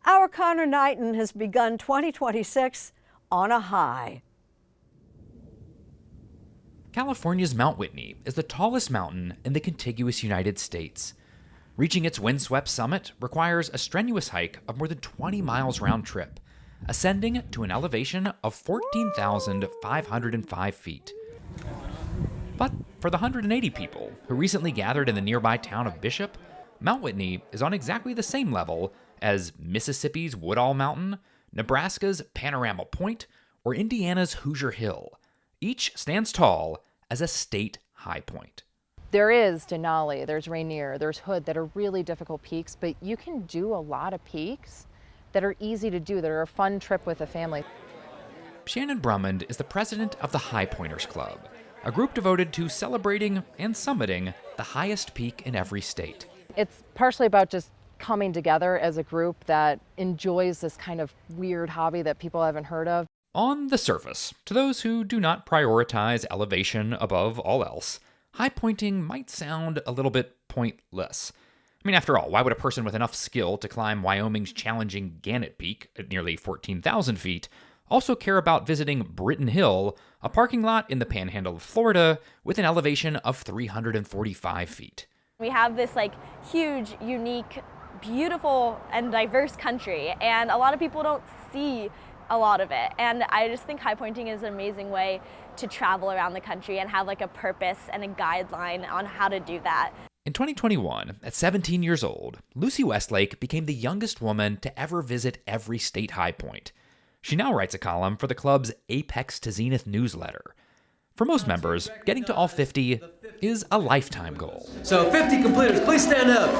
Our Conor Knighton has begun 2026 on a high. California's Mount Whitney is the tallest mountain in the contiguous United States. Reaching its windswept summit requires a strenuous hike of more than 20 miles round trip, ascending to an elevation of 14,505 feet. But for the 180 people who recently gathered in the nearby town of Bishop, Mount Whitney is on exactly the same level as Mississippi's Woodall Mountain, Nebraska's Panorama Point, or Indiana's Hoosier Hill. Each stands tall as a state high point. There is Denali, there's Rainier, there's Hood that are really difficult peaks, but you can do a lot of peaks that are easy to do, that are a fun trip with a family. Shannon Brummond is the president of the Highpointers Club, a group devoted to celebrating and summiting the highest peak in every state. It's partially about just coming together as a group that enjoys this kind of weird hobby that people haven't heard of. On the surface, to those who do not prioritize elevation above all else, high pointing might sound a little bit pointless. I mean, after all, why would a person with enough skill to climb Wyoming's challenging Gannett Peak at nearly 14,000 feet also care about visiting Britton Hill, a parking lot in the panhandle of Florida with an elevation of 345 feet? We have this huge, unique, beautiful, and diverse country, and a lot of people don't see a lot of it. And I just think high pointing is an amazing way to travel around the country and have a purpose and a guideline on how to do that. In 2021, at 17 years old, Lucy Westlake became the youngest woman to ever visit every state high point. She now writes a column for the club's Apex to Zenith newsletter. For most members, getting to all 50 is a lifetime goal. So 50 completers, please stand up.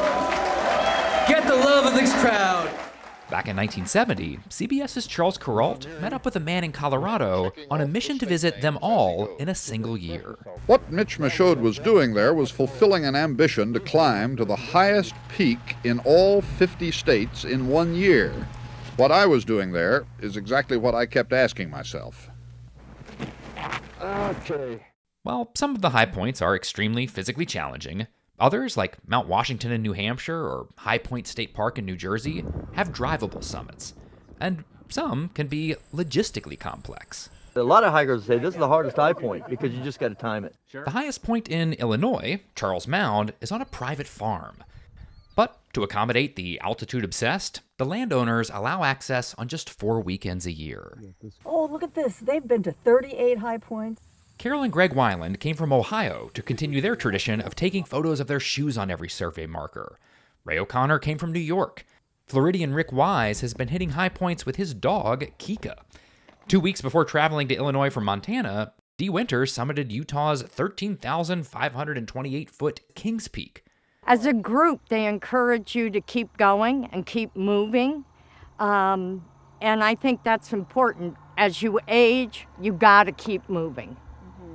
Get the love of this crowd. Back in 1970, CBS's Charles Kuralt met up with a man in Colorado on a mission to visit them all in a single year. What Mitch Michaud was doing there was fulfilling an ambition to climb to the highest peak in all 50 states in 1 year. What I was doing there is exactly what I kept asking myself. Okay. While some of the high points are extremely physically challenging, others, like Mount Washington in New Hampshire or High Point State Park in New Jersey, have drivable summits. And some can be logistically complex. A lot of hikers say this is the hardest high point because you just got to time it. The highest point in Illinois, Charles Mound, is on a private farm. But to accommodate the altitude-obsessed, the landowners allow access on just 4 weekends a year. Oh, look at this. They've been to 38 high points. Carol and Greg Weiland came from Ohio to continue their tradition of taking photos of their shoes on every survey marker. Ray O'Connor came from New York. Floridian Rick Wise has been hitting high points with his dog, Kika. 2 weeks before traveling to Illinois from Montana, Dee Winters summited Utah's 13,528-foot Kings Peak. As a group, they encourage you to keep going and keep moving. And I think that's important. As you age, you got to keep moving.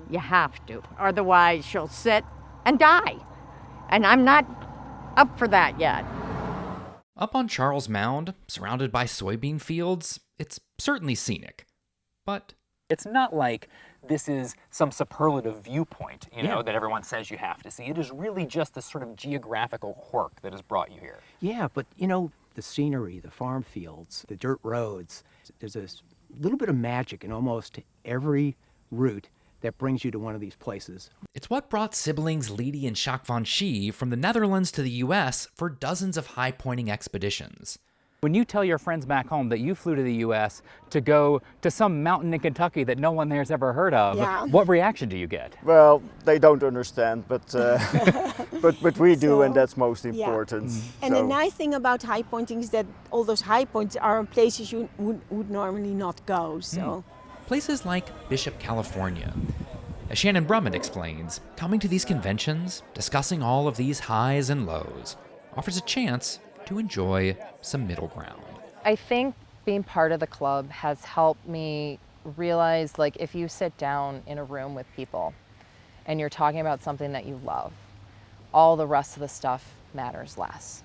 You have to. Otherwise, you'll sit and die. And I'm not up for that yet. Up on Charles Mound, surrounded by soybean fields, it's certainly scenic. But it's not like this is some superlative viewpoint, that everyone says you have to see. It is really just this sort of geographical quirk that has brought you here. Yeah, but the scenery, the farm fields, the dirt roads, there's a little bit of magic in almost every route that brings you to one of these places. It's what brought siblings Leedy and Jacques van Schie from the Netherlands to the U.S. for dozens of high-pointing expeditions. When you tell your friends back home that you flew to the U.S. to go to some mountain in Kentucky that no one there's ever heard of, what reaction do you get? Well, they don't understand, but but we do, and that's most important. Yeah. And the nice thing about high pointing is that all those high points are in places you would normally not go. So places like Bishop, California. As Shannon Brummond explains, coming to these conventions, discussing all of these highs and lows, offers a chance to enjoy some middle ground. I think being part of the club has helped me realize, if you sit down in a room with people and you're talking about something that you love, all the rest of the stuff matters less.